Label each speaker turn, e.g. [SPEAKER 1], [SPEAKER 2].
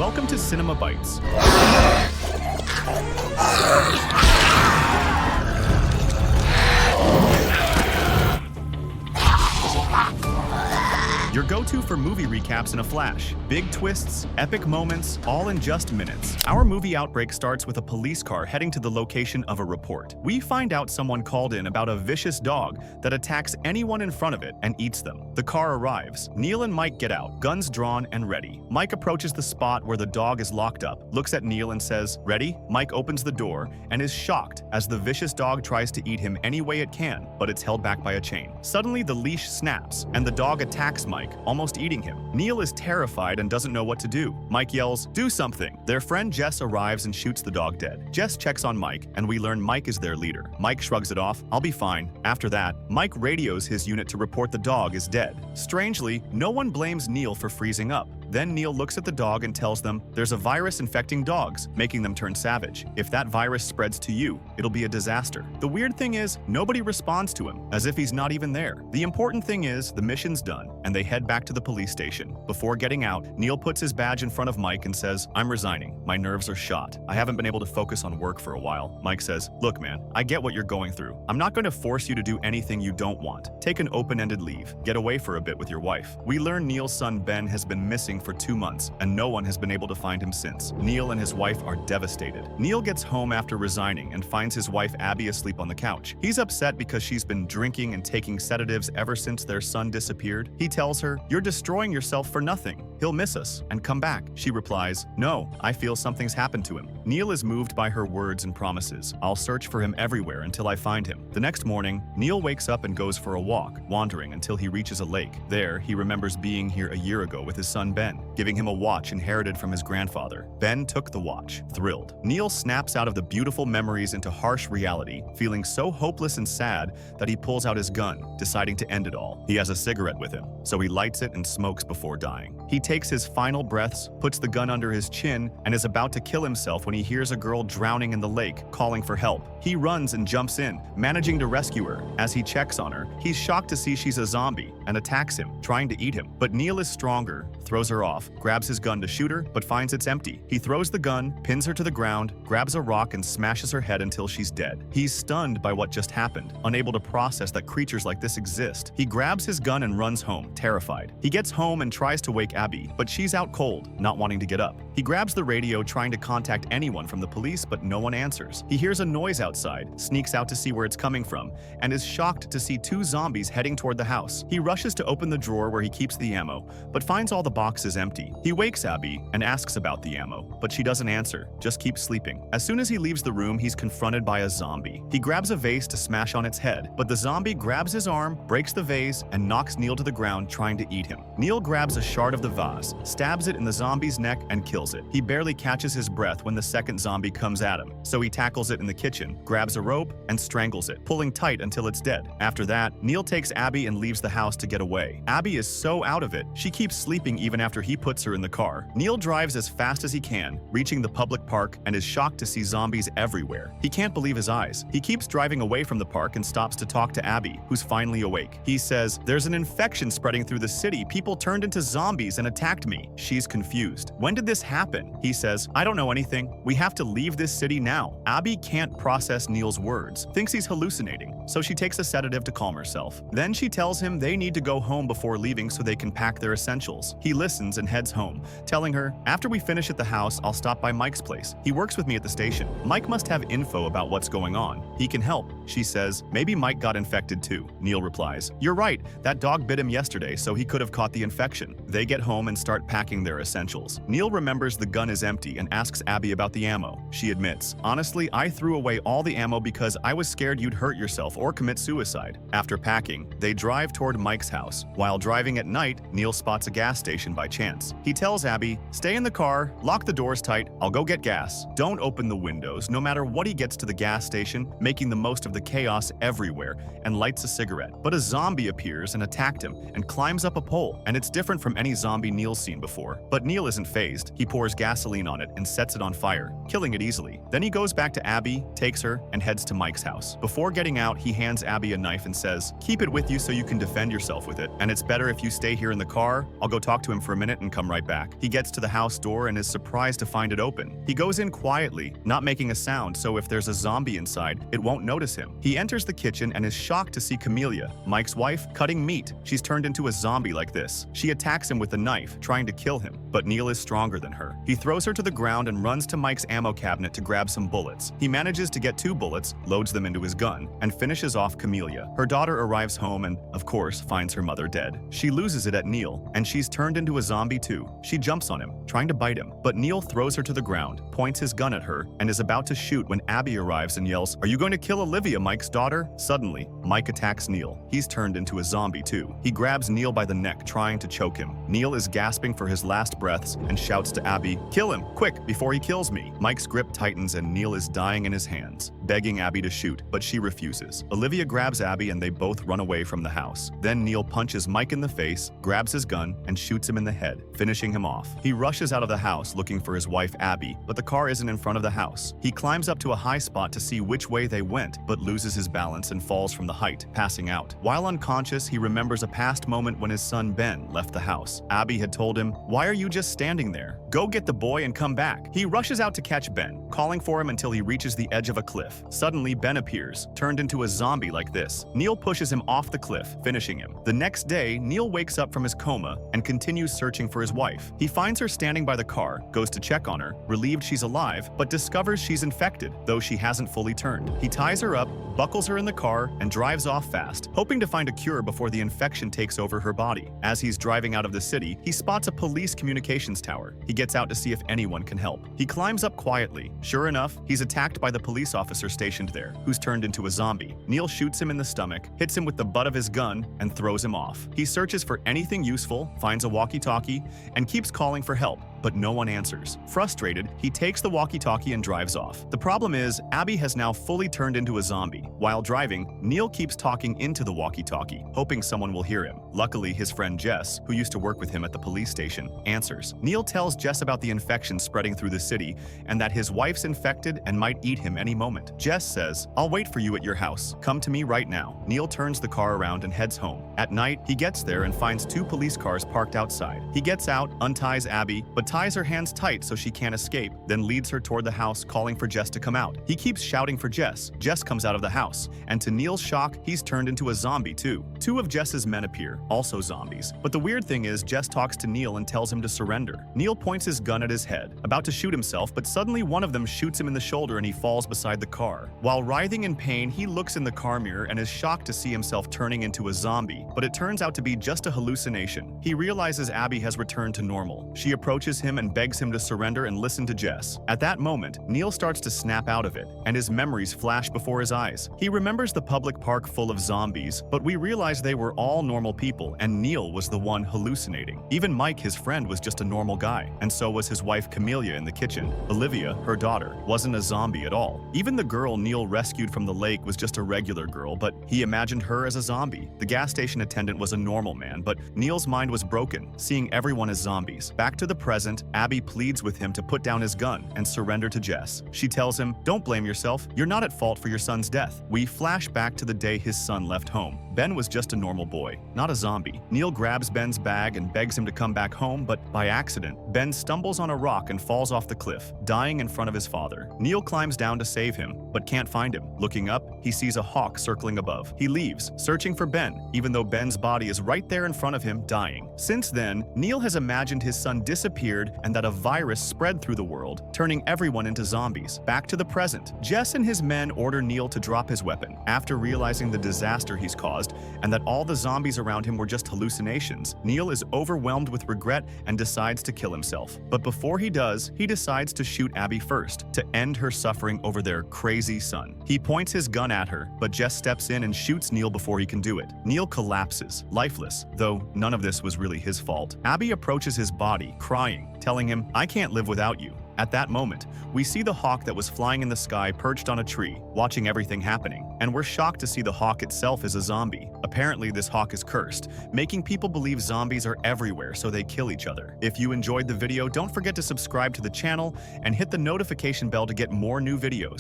[SPEAKER 1] Welcome to Cinema Bites. Your go-to for movie recaps in a flash. Big twists, epic moments, all in just minutes. Our movie Outbreak starts with a police car heading to the location of a report. We find out someone called in about a vicious dog that attacks anyone in front of it and eats them. The car arrives. Neil and Mike get out, guns drawn and ready. Mike approaches the spot where the dog is locked up, looks at Neil and says, "Ready?" Mike opens the door and is shocked as the vicious dog tries to eat him any way it can, but it's held back by a chain. Suddenly, the leash snaps and the dog attacks Mike, almost eating him. Neil is terrified and doesn't know what to do. Mike yells, "Do something!" Their friend Jess arrives and shoots the dog dead. Jess checks on Mike, and we learn Mike is their leader. Mike shrugs it off, "I'll be fine." After that, Mike radios his unit to report the dog is dead. Strangely, no one blames Neil for freezing up. Then Neil looks at the dog and tells them there's a virus infecting dogs, making them turn savage. If that virus spreads to you, it'll be a disaster. The weird thing is, nobody responds to him, as if he's not even there. The important thing is, the mission's done, and they head back to the police station. Before getting out, Neil puts his badge in front of Mike and says, "I'm resigning. My nerves are shot. I haven't been able to focus on work for a while." Mike says, "Look, man, I get what you're going through. I'm not going to force you to do anything you don't want. Take an open-ended leave. Get away for a bit with your wife." We learn Neil's son Ben has been missing for 2 months, and no one has been able to find him since. Neil and his wife are devastated. Neil gets home after resigning and finds his wife Abby asleep on the couch. He's upset because she's been drinking and taking sedatives ever since their son disappeared. He tells her, "You're destroying yourself for nothing. He'll miss us and come back." She replies, "No, I feel something's happened to him." Neil is moved by her words and promises, "I'll search for him everywhere until I find him." The next morning, Neil wakes up and goes for a walk, wandering until he reaches a lake. There, he remembers being here a year ago with his son Ben, giving him a watch inherited from his grandfather. Ben took the watch, thrilled. Neil snaps out of the beautiful memories into harsh reality, feeling so hopeless and sad that he pulls out his gun, deciding to end it all. He has a cigarette with him, so he lights it and smokes before dying. He takes his final breaths, puts the gun under his chin, and is about to kill himself when he hears a girl drowning in the lake, calling for help. He runs and jumps in, managing to rescue her. As he checks on her, he's shocked to see she's a zombie and attacks him, trying to eat him. But Neil is stronger, throws her off, grabs his gun to shoot her, but finds it's empty. He throws the gun, pins her to the ground, grabs a rock and smashes her head until she's dead. He's stunned by what just happened, unable to process that creatures like this exist. He grabs his gun and runs home, terrified. He gets home and tries to wake Abby, but she's out cold, not wanting to get up. He grabs the radio trying to contact anyone from the police, but no one answers. He hears a noise outside, sneaks out to see where it's coming from, and is shocked to see 2 zombies heading toward the house. He rushes to open the drawer where he keeps the ammo, but finds all the boxes empty. He wakes Abby and asks about the ammo, but she doesn't answer, just keeps sleeping. As soon as he leaves the room, he's confronted by a zombie. He grabs a vase to smash on its head, but the zombie grabs his arm, breaks the vase, and knocks Neil to the ground, trying to eat him. Neil grabs a shard of the vase, stabs it in the zombie's neck, and kills it. He barely catches his breath when the second zombie comes at him, so he tackles it in the kitchen, grabs a rope, and strangles it, pulling tight until it's dead. After that, Neil takes Abby and leaves the house to get away. Abby is so out of it, she keeps sleeping even after he puts her in the car. Neil drives as fast as he can, reaching the public park, and is shocked to see zombies everywhere. He can't believe his eyes. He keeps driving away from the park and stops to talk to Abby, who's finally awake. He says, "There's an infection spreading through the city. People turned into zombies and attacked me." She's confused. "When did this happen?" He says, "I don't know anything. We have to leave this city now." Abby can't process Neil's words, thinks he's hallucinating, so she takes a sedative to calm herself. Then she tells him they need to go home before leaving so they can pack their essentials. He listens and heads home, telling her, "After we finish at the house, I'll stop by Mike's place. He works with me at the station. Mike must have info about what's going on. He can help." She says, "Maybe Mike got infected too." Neil replies, "You're right. That dog bit him yesterday, so he could have caught the infection." They get home and start packing their essentials. Neil remembers the gun is empty and asks Abby about the ammo. She admits, "Honestly, I threw away all the ammo because I was scared you'd hurt yourself or commit suicide." After packing, they drive toward Mike's house. While driving at night, Neil spots a gas station by chance. He tells Abby, "Stay in the car, lock the doors tight, I'll go get gas. Don't open the windows." No matter what, he gets to the gas station, making the most of the chaos everywhere, and lights a cigarette. But a zombie appears and attacked him, and climbs up a pole, and it's different from any zombie Neil's seen before. But Neil isn't fazed. He pours gasoline on it and sets it on fire, killing it easily. Then he goes back to Abby, takes her, and heads to Mike's house. Before getting out, he hands Abby a knife and says, "Keep it with you so you can defend yourself with it, and it's better if you stay here in the car. I'll go talk to him for a minute and come right back." He gets to the house door and is surprised to find it open. He goes in quietly, not making a sound, so if there's a zombie inside, it won't notice him. He enters the kitchen and is shocked to see Camelia, Mike's wife, cutting meat. She's turned into a zombie like this. She attacks him with a knife, trying to kill him, but Neil is stronger than her. He throws her to the ground and runs to Mike's ammo cabinet to grab some bullets. He manages to get 2 bullets, loads them into his gun, and finishes off Camelia. Her daughter arrives home and, of course, finds her mother dead. She loses it at Neil, and she's turned into a zombie too. She jumps on him, trying to bite him, but Neil throws her to the ground, points his gun at her, and is about to shoot when Abby arrives and yells, "Are you going to kill Olivia, Mike's daughter?" Suddenly, Mike attacks Neil. He's turned into a zombie too. He grabs Neil by the neck, trying to choke him. Neil is gasping for his last breaths and shouts to Abby, "Kill him, quick, before he kills me." Mike's grip tightens and Neil is dying in his hands, begging Abby to shoot, but she refuses. Olivia grabs Abby and they both run away from the house. Then Neil punches Mike in the face, grabs his gun, and shoots him in the head, finishing him off. He rushes out of the house looking for his wife Abby, but the car isn't in front of the house. He climbs up to a high spot to see which way they went, but loses his balance and falls from the height, passing out. While unconscious, he remembers a past moment when his son Ben left the house. Abby had told him, "Why are you just standing there? Go get the boy and come back." He rushes out to catch Ben, calling for him until he reaches the edge of a cliff. Suddenly, Ben appears, turned into a zombie like this. Neil pushes him off the cliff, finishing him. The next day, Neil wakes up from his coma and continues searching for his wife. He finds her standing by the car, goes to check on her, relieved she's alive, but discovers she's infected, though she hasn't fully turned. He ties her up, buckles her in the car, and drives off fast, hoping to find a cure before the infection takes over her body. As he's driving out of the city, he spots a police communications tower. He gets out to see if anyone can help. He climbs up quietly. Sure enough, he's attacked by the police officer stationed there, who's turned into a zombie. Neil shoots him in the stomach, hits him with the butt of his gun, and throws him off. He searches for anything useful, finds a walkie-talkie, and keeps calling for help, but no one answers. Frustrated, he takes the walkie-talkie and drives off. The problem is, Abby has now fully turned into a zombie. While driving, Neil keeps talking into the walkie-talkie, hoping someone will hear him. Luckily, his friend Jess, who used to work with him at the police station, answers. Neil tells Jess about the infection spreading through the city and that his wife's infected and might eat him any moment. Jess says, "I'll wait for you at your house. Come to me right now." Neil turns the car around and heads home. At night, he gets there and finds 2 police cars parked outside. He gets out, unties Abby, but ties her hands tight so she can't escape, then leads her toward the house, calling for Jess to come out. He keeps shouting for Jess. Jess comes out of the house, and to Neil's shock, he's turned into a zombie too. 2 of Jess's men appear, also zombies. But the weird thing is, Jess talks to Neil and tells him to surrender. Neil points his gun at his head, about to shoot himself, but suddenly one of them shoots him in the shoulder and he falls beside the car. While writhing in pain, he looks in the car mirror and is shocked to see himself turning into a zombie, but it turns out to be just a hallucination. He realizes Abby has returned to normal. She approaches him and begs him to surrender and listen to Jess. At that moment, Neil starts to snap out of it, and his memories flash before his eyes. He remembers the public park full of zombies, but we realize they were all normal people, and Neil was the one hallucinating. Even Mike, his friend, was just a normal guy, and so was his wife Camelia in the kitchen. Olivia, her daughter, wasn't a zombie at all. Even the girl Neil rescued from the lake was just a regular girl, but he imagined her as a zombie. The gas station attendant was a normal man, but Neil's mind was broken, seeing everyone as zombies. Back to the present, Abby pleads with him to put down his gun and surrender to Jess. She tells him, "Don't blame yourself. You're not at fault for your son's death." We flash back to the day his son left home. Ben was just a normal boy, not a zombie. Neil grabs Ben's bag and begs him to come back home, but by accident, Ben stumbles on a rock and falls off the cliff, dying in front of his father. Neil climbs down to save him, but can't find him. Looking up, he sees a hawk circling above. He leaves, searching for Ben, even though Ben's body is right there in front of him, dying. Since then, Neil has imagined his son disappeared and that a virus spread through the world, turning everyone into zombies. Back to the present, Jess and his men order Neil to drop his weapon. After realizing the disaster he's caused and that all the zombies around him were just hallucinations, Neil is overwhelmed with regret and decides to kill himself. But before he does, he decides to shoot Abby first, to end her suffering over their crazy son. He points his gun at her, but Jess steps in and shoots Neil before he can do it. Neil collapses, lifeless, though none of this was really his fault. Abby approaches his body, crying, telling him, "I can't live without you." At that moment, we see the hawk that was flying in the sky perched on a tree, watching everything happening, and we're shocked to see the hawk itself is a zombie. Apparently, this hawk is cursed, making people believe zombies are everywhere so they kill each other. If you enjoyed the video, don't forget to subscribe to the channel and hit the notification bell to get more new videos.